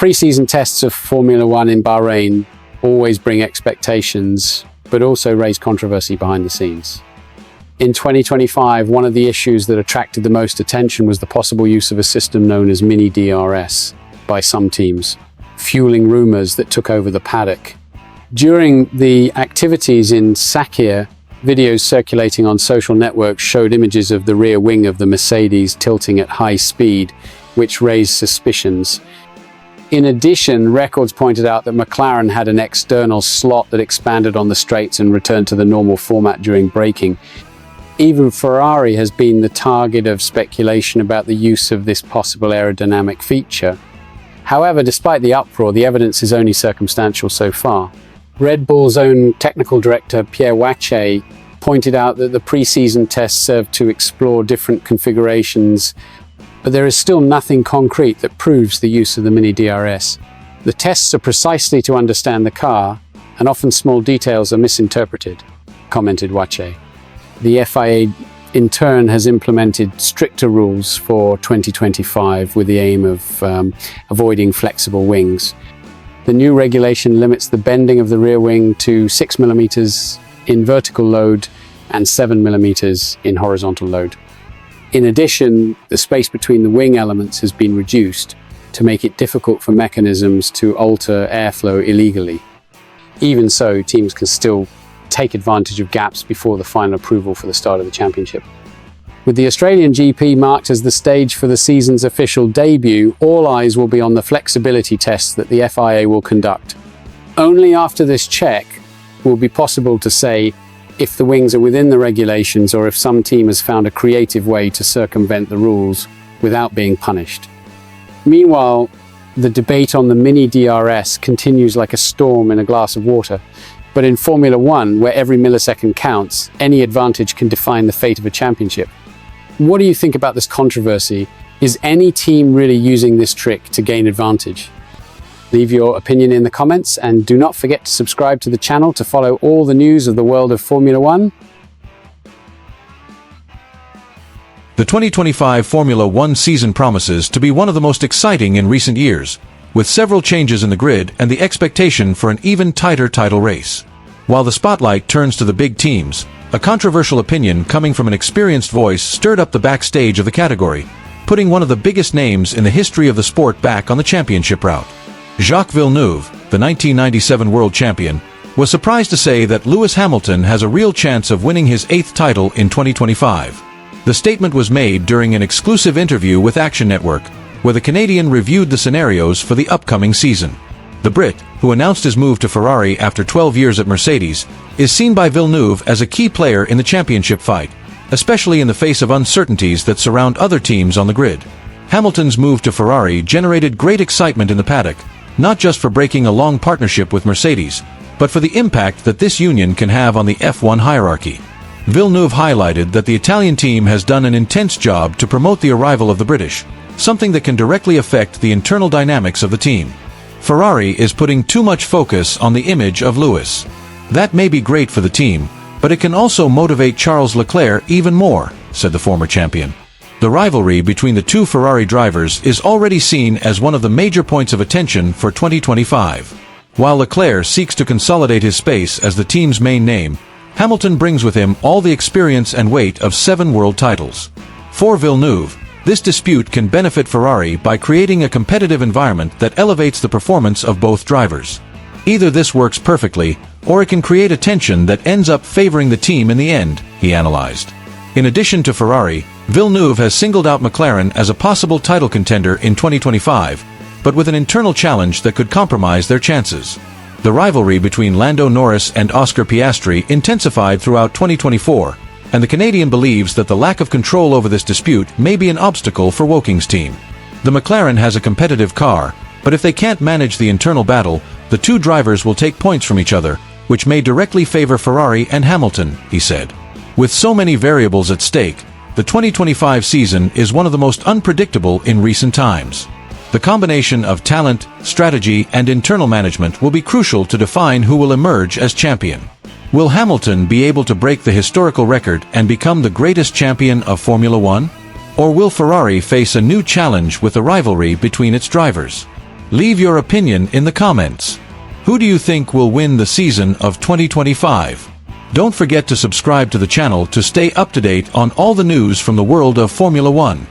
pre-season tests of Formula One in Bahrain always bring expectations, but also raise controversy behind the scenes. In 2025, one of the issues that attracted the most attention was the possible use of a system known as Mini-DRS by some teams, fueling rumors that took over the paddock. During the activities in Sakir, videos circulating on social networks showed images of the rear wing of the Mercedes tilting at high speed, which raised suspicions. In addition, records pointed out that McLaren had an external slot that expanded on the straights and returned to the normal format during braking. Even Ferrari has been the target of speculation about the use of this possible aerodynamic feature. However, despite the uproar, the evidence is only circumstantial so far. Red Bull's own technical director, Pierre Wache, pointed out that the pre-season tests served to explore different configurations, but there is still nothing concrete that proves the use of the Mini-DRS. The tests are precisely to understand the car, and often small details are misinterpreted, commented Wache. The FIA in turn has implemented stricter rules for 2025 with the aim of avoiding flexible wings. The new regulation limits the bending of the rear wing to 6 mm in vertical load and 7 mm in horizontal load. In addition, the space between the wing elements has been reduced to make it difficult for mechanisms to alter airflow illegally. Even so, teams can still take advantage of gaps before the final approval for the start of the championship. With the Australian GP marked as the stage for the season's official debut, all eyes will be on the flexibility tests that the FIA will conduct. Only after this check will be possible to say if the wings are within the regulations or if some team has found a creative way to circumvent the rules without being punished. Meanwhile, the debate on the Mini-DRS continues like a storm in a glass of water. But in Formula One, where every millisecond counts, any advantage can define the fate of a championship. What do you think about this controversy? Is any team really using this trick to gain advantage? Leave your opinion in the comments, and do not forget to subscribe to the channel to follow all the news of the world of Formula One. The 2025 Formula One season promises to be one of the most exciting in recent years, with several changes in the grid and the expectation for an even tighter title race. While the spotlight turns to the big teams, a controversial opinion coming from an experienced voice stirred up the backstage of the category, putting one of the biggest names in the history of the sport back on the championship route. Jacques Villeneuve, the 1997 world champion, was surprised to say that Lewis Hamilton has a real chance of winning his 8th title in 2025. The statement was made during an exclusive interview with Action Network, where the Canadian reviewed the scenarios for the upcoming season. The Brit, who announced his move to Ferrari after 12 years at Mercedes, is seen by Villeneuve as a key player in the championship fight, especially in the face of uncertainties that surround other teams on the grid. Hamilton's move to Ferrari generated great excitement in the paddock, not just for breaking a long partnership with Mercedes, but for the impact that this union can have on the F1 hierarchy. Villeneuve highlighted that the Italian team has done an intense job to promote the arrival of the British, something that can directly affect the internal dynamics of the team. Ferrari is putting too much focus on the image of Lewis. That may be great for the team, but it can also motivate Charles Leclerc even more, said the former champion. The rivalry between the two Ferrari drivers is already seen as one of the major points of attention for 2025. While Leclerc seeks to consolidate his space as the team's main name, Hamilton brings with him all the experience and weight of 7 world titles. For Villeneuve, this dispute can benefit Ferrari by creating a competitive environment that elevates the performance of both drivers. Either this works perfectly, or it can create a tension that ends up favoring the team in the end, he analyzed. In addition to Ferrari, Villeneuve has singled out McLaren as a possible title contender in 2025, but with an internal challenge that could compromise their chances. The rivalry between Lando Norris and Oscar Piastri intensified throughout 2024, and the Canadian believes that the lack of control over this dispute may be an obstacle for Woking's team. The McLaren has a competitive car, but if they can't manage the internal battle, the two drivers will take points from each other, which may directly favor Ferrari and Hamilton, he said. With so many variables at stake, the 2025 season is one of the most unpredictable in recent times. The combination of talent, strategy, and internal management will be crucial to define who will emerge as champion. Will Hamilton be able to break the historical record and become the greatest champion of Formula One? Or will Ferrari face a new challenge with the rivalry between its drivers? Leave your opinion in the comments. Who do you think will win the season of 2025? Don't forget to subscribe to the channel to stay up to date on all the news from the world of Formula One.